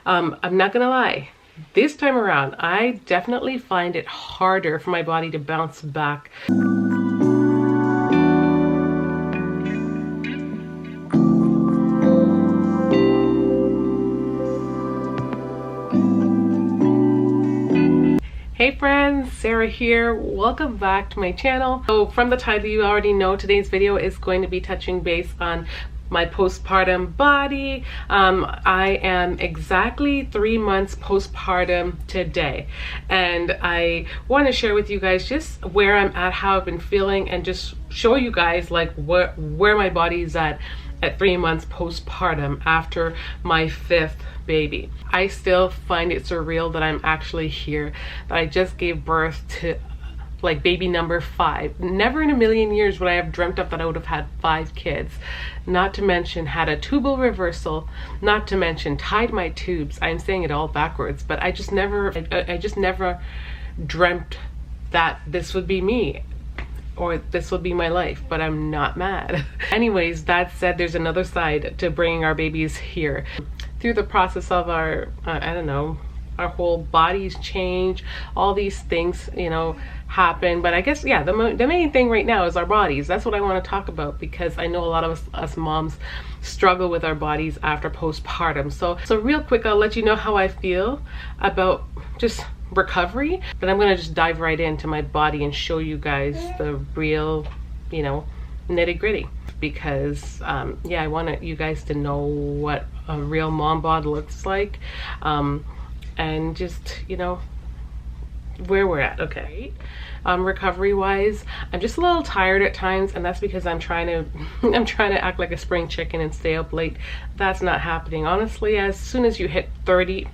I'm not gonna lie, this time around I definitely find it harder for my body to bounce back. Hey friends, Sarah here. Welcome back to my channel. So from the title you already know today's video is going to be touching base on my postpartum body. I am exactly 3 months postpartum today, and I want to share with you guys just where I'm at, how I've been feeling, and just show you guys like where my body's at 3 months postpartum after my 5th baby. I still find it surreal that I'm actually here, that I just gave birth to like baby number 5. Never in a million years would I have dreamt up that I would have had 5 kids. Not to mention had a tubal reversal, not to mention tied my tubes. I'm saying it all backwards, but I just never dreamt that this would be me or this would be my life, but I'm not mad. Anyways, that said, there's another side to bringing our babies here. Through the process of our, I don't know, our whole bodies change, all these things, you know, happen. But I guess, yeah, the main thing right now is our bodies. That's what I want to talk about, because I know a lot of us moms struggle with our bodies after postpartum. So real quick, I'll let you know how I feel about just recovery, but I'm gonna just dive right into my body and show you guys the real, you know, nitty-gritty, because yeah, I want you guys to know what a real mom bod looks like, and just, you know, where we're at. Okay, recovery wise, I'm just a little tired at times, and that's because I'm trying to act like a spring chicken and stay up late. That's not happening. Honestly, as soon as you hit 30,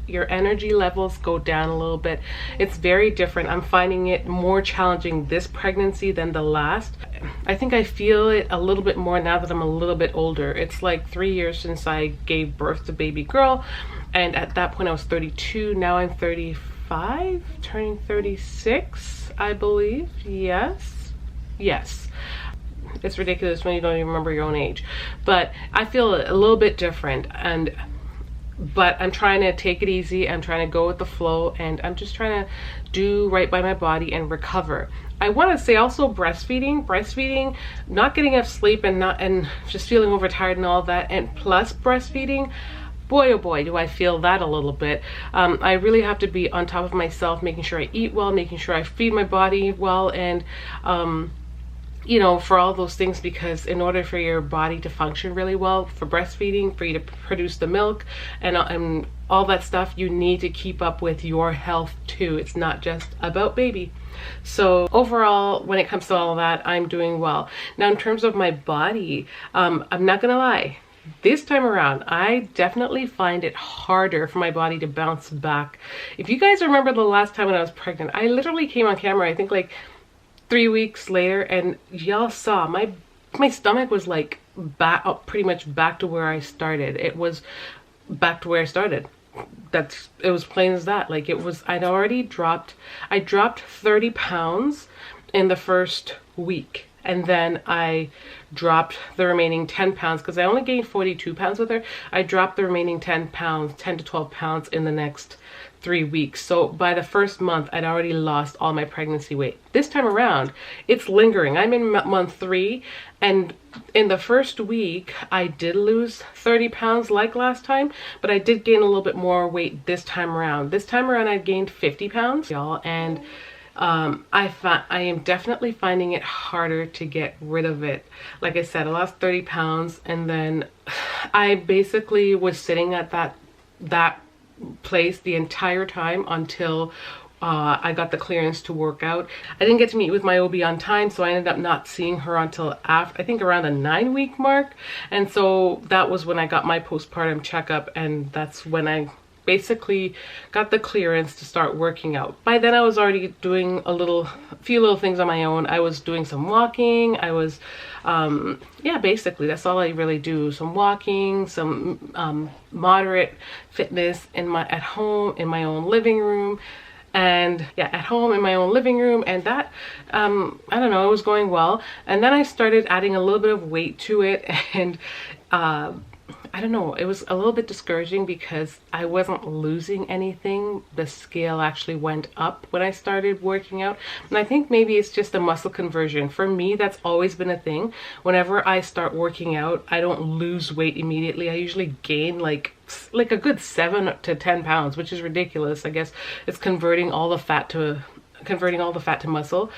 your energy levels go down a little bit. It's very different. I'm finding it more challenging this pregnancy than the last. I think I feel it a little bit more now that I'm a little bit older. It's like 3 years since I gave birth to baby girl, and at that point I was 32. Now I'm 35, turning 36, I believe. Yes. It's ridiculous when you don't even remember your own age, but I feel a little bit different, but I'm trying to take it easy. I'm trying to go with the flow, and I'm just trying to do right by my body and recover. I want to say also breastfeeding, not getting enough sleep, and just feeling overtired and all that, and plus breastfeeding, boy oh boy do I feel that a little bit. I really have to be on top of myself, making sure I eat well, making sure I feed my body well, and you know, for all those things, because in order for your body to function really well for breastfeeding, for you to produce the milk and all that stuff, you need to keep up with your health too. It's not just about baby. So overall, when it comes to all that, I'm doing well. Now, in terms of my body, I'm not gonna lie, this time around I definitely find it harder for my body to bounce back. If you guys remember the last time when I was pregnant, I literally came on camera, I think like 3 weeks later, and y'all saw my stomach was like back up, pretty much back to where I started. It was back to where I started. It was plain as that. Like, it was, I dropped 30 pounds in the first week, and then I dropped the remaining 10 pounds because I only gained 42 pounds with her. I dropped the remaining 10 to 12 pounds in the next 3 weeks. So by the first month, I'd already lost all my pregnancy weight. This time around, it's lingering. I'm in month 3, and in the first week, I did lose 30 pounds like last time, but I did gain a little bit more weight this time around. This time around, I gained 50 pounds, y'all, and I am definitely finding it harder to get rid of it. Like I said, I lost 30 pounds, and then I basically was sitting at that place the entire time until I got the clearance to work out. I didn't get to meet with my OB on time, so I ended up not seeing her until after, I think around the 9-week mark. And so that was when I got my postpartum checkup, and that's when I basically got the clearance to start working out. By then I was already doing a few little things on my own. I was doing some walking. I was yeah, basically that's all I really do. Some walking, some moderate fitness at home in my own living room. And yeah, at home in my own living room, and that I don't know, it was going well. And then I started adding a little bit of weight to it, and I I don't know, it was a little bit discouraging because I wasn't losing anything. The scale actually went up when I started working out. And I think maybe it's just a muscle conversion. For me, that's always been a thing. Whenever I start working out, I don't lose weight immediately. I usually gain like a good 7 to 10 pounds, which is ridiculous. I guess it's converting all the fat to muscle.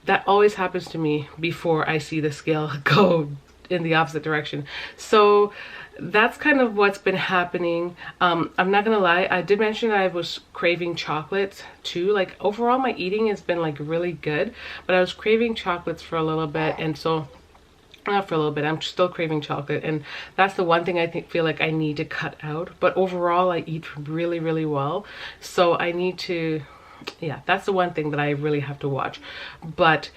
That always happens to me before I see the scale go in the opposite direction. So that's kind of what's been happening. I'm not gonna lie, I did mention that I was craving chocolates too. Like overall my eating has been like really good, but I was craving chocolates for a little bit, and so not for a little bit, I'm still craving chocolate, and that's the one thing I feel like I need to cut out. But overall I eat really, really well, so I need to, yeah, that's the one thing that I really have to watch. But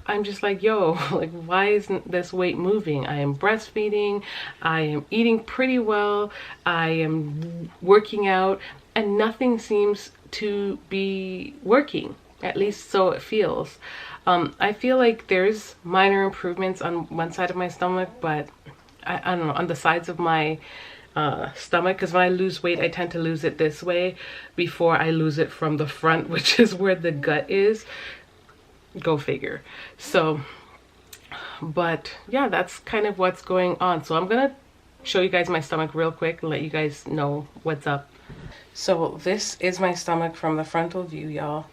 I'm just like, yo, like, why isn't this weight moving? I am breastfeeding, I am eating pretty well, I am working out, and nothing seems to be working, at least so it feels. I feel like there's minor improvements on one side of my stomach, but I don't know, on the sides of my stomach, because when I lose weight I tend to lose it this way before I lose it from the front, which is where the gut is. Go figure. So, but yeah, that's kind of what's going on. So I'm gonna show you guys my stomach real quick and let you guys know what's up. So this is my stomach from the frontal view, y'all.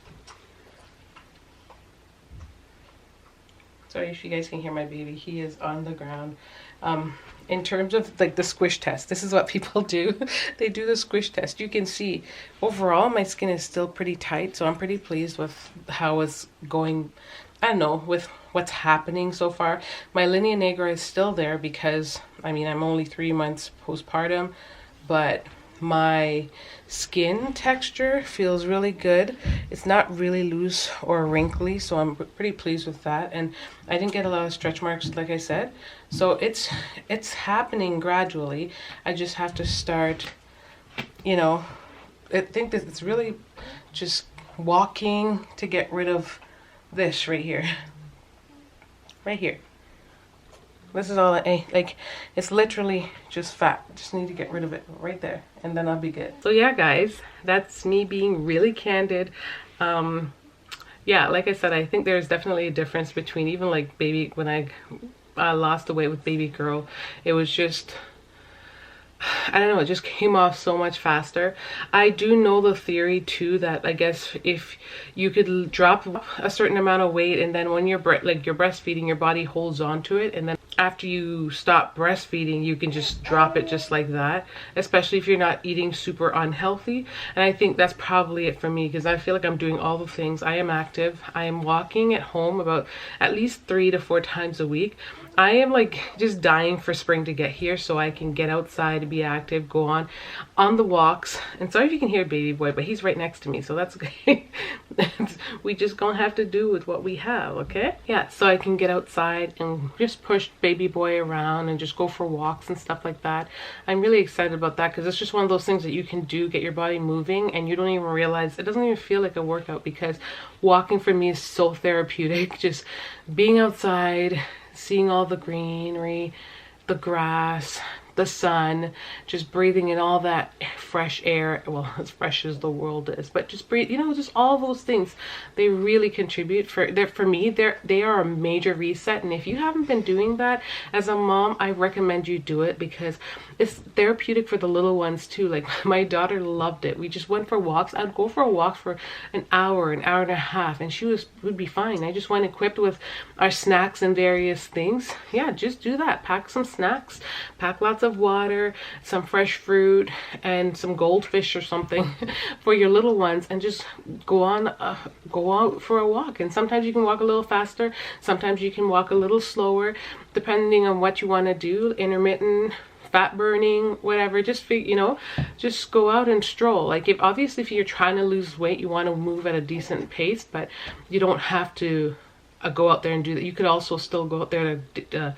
Sorry if you guys can hear my baby, he is on the ground. In terms of like the squish test, this is what people do. They do the squish test. You can see overall my skin is still pretty tight, so I'm pretty pleased with how it's going. I don't know, with what's happening so far. My linea nigra is still there because, I mean, I'm only 3 months postpartum, but my skin texture feels really good. It's not really loose or wrinkly, so I'm pretty pleased with that. And I didn't get a lot of stretch marks, like I said. So it's happening gradually. I just have to start, you know, I think that it's really just walking to get rid of this right here. Right here. This is all I like. It's literally just fat. Just need to get rid of it right there, and then I'll be good. So yeah, guys, that's me being really candid. Yeah, like I said, I think there's definitely a difference between even like baby, when I lost the weight with baby girl, it was just, I don't know, it just came off so much faster. I do know the theory too that I guess if you could drop a certain amount of weight, and then when you're breastfeeding, your body holds on to it, and then after you stop breastfeeding you can just drop it just like that, especially if you're not eating super unhealthy. And I think that's probably it for me, because I feel like I'm doing all the things. I am active, I am walking at home about at least 3 to 4 times a week. I am like just dying for spring to get here so I can get outside, be active, go on the walks. And sorry if you can hear baby boy, but he's right next to me, so that's okay. We just gonna have to do with what we have, okay? Yeah, so I can get outside and just push baby boy around and just go for walks and stuff like that. I'm really excited about that because it's just one of those things that you can do, get your body moving, and you don't even realize, it doesn't even feel like a workout, because walking for me is so therapeutic. Just being outside, seeing all the greenery, the grass, the sun, just breathing in all that fresh air. Well, as fresh as the world is, but just breathe, you know, just all those things, they really contribute. For me, they are a major reset. And if you haven't been doing that as a mom, I recommend you do it, because it's therapeutic for the little ones too. Like my daughter loved it. We just went for walks. I'd go for a walk for an hour and a half, and she would be fine. I just went equipped with our snacks and various things. Yeah, just do that. Pack some snacks, pack lots of water, some fresh fruit, and some goldfish or something for your little ones, and just go out for a walk. And sometimes you can walk a little faster, sometimes you can walk a little slower, depending on what you want to do. Intermittent fat burning, whatever. Just, you know, just go out and stroll. Like, if you're trying to lose weight, you want to move at a decent pace, but you don't have to go out there and do that. You could also still go out there at a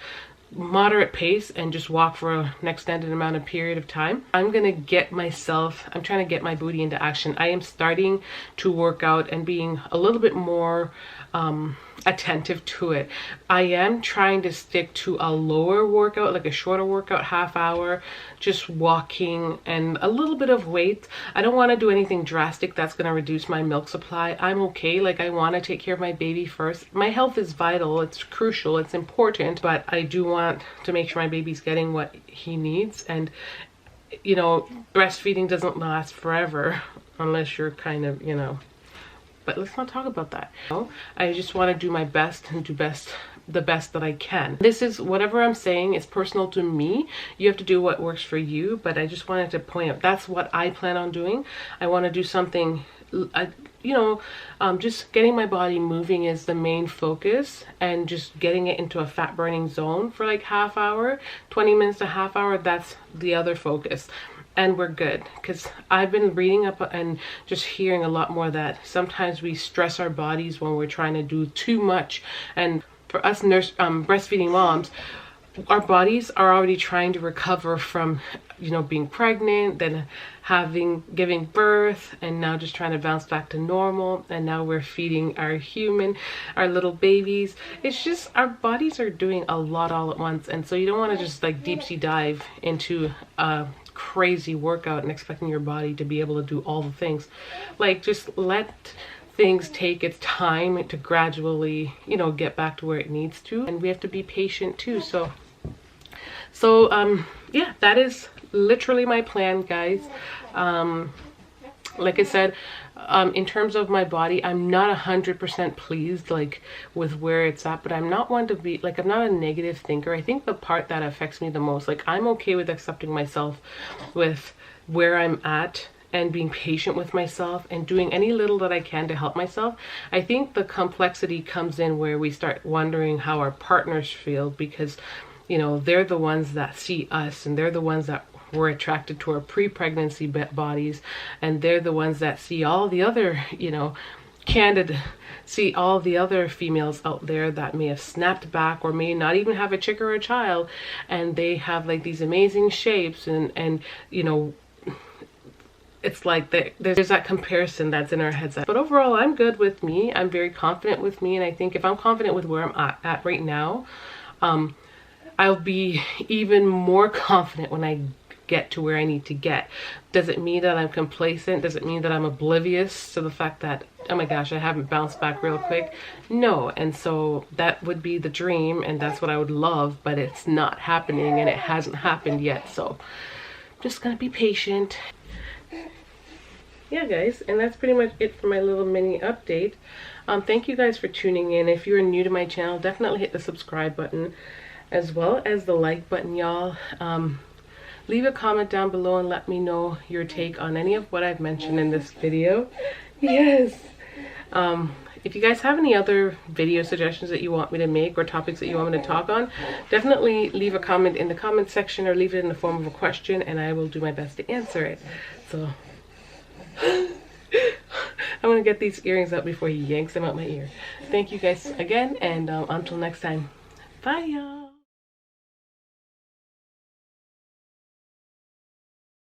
moderate pace and just walk for an extended amount of period of time. I'm trying to get my booty into action. I am starting to work out and being a little bit more attentive to it. I am trying to stick to a lower workout, like a shorter workout, half hour, just walking and a little bit of weight. I don't want to do anything drastic that's going to reduce my milk supply. I'm okay. Like, I want to take care of my baby first. My health is vital. It's crucial. It's important, but I do want to make sure my baby's getting what he needs. And, you know, breastfeeding doesn't last forever unless you're kind of, you know, but let's not talk about that. I just want to do my best and do the best that I can. This is, whatever I'm saying is personal to me. You have to do what works for you, but I just wanted to point out that's what I plan on doing. I want to do something, you know, just getting my body moving is the main focus, and just getting it into a fat burning zone for like half hour, 20 minutes to half hour. That's the other focus. And we're good, because I've been reading up and just hearing a lot more that sometimes we stress our bodies when we're trying to do too much. And for us breastfeeding moms, our bodies are already trying to recover from, you know, being pregnant, then giving birth, and now just trying to bounce back to normal. And now we're feeding our little babies. It's just, our bodies are doing a lot all at once. And so you don't want to just like deep sea dive into a crazy workout and expecting your body to be able to do all the things. Like, just let things take its time to gradually, you know, get back to where it needs to. And we have to be patient too. So yeah, that is literally my plan, guys. Like I said, in terms of my body, I'm not 100% pleased like with where it's at, but I'm not one to be like, I'm not a negative thinker. I think the part that affects me the most, like, I'm okay with accepting myself with where I'm at and being patient with myself and doing any little that I can to help myself. I think the complexity comes in where we start wondering how our partners feel, because, you know, they're the ones that see us, and they're the ones that we're attracted to our pre-pregnancy bodies, and they're the ones that see all the other, you know, see all the other females out there that may have snapped back or may not even have a chick or a child, and they have like these amazing shapes, and you know, it's like there's that comparison that's in our heads. But overall, I'm good with me. I'm very confident with me, and I think if I'm confident with where I'm at right now, I'll be even more confident when I get to where I need to get. Does it mean that I'm complacent? Does it mean that I'm oblivious to the fact that, oh my gosh, I haven't bounced back real quick? No. And so that would be the dream, and that's what I would love, but it's not happening, and it hasn't happened yet. So I'm just gonna be patient. Yeah, guys, and that's pretty much it for my little mini update. Thank you guys for tuning in. If you're new to my channel, definitely hit the subscribe button as well as the like button, y'all. Leave a comment down below and let me know your take on any of what I've mentioned in this video. Yes. If you guys have any other video suggestions that you want me to make, or topics that you want me to talk on, definitely leave a comment in the comment section, or leave it in the form of a question, and I will do my best to answer it. So I'm gonna get these earrings out before he yanks them out my ear. Thank you guys again, and until next time, bye y'all.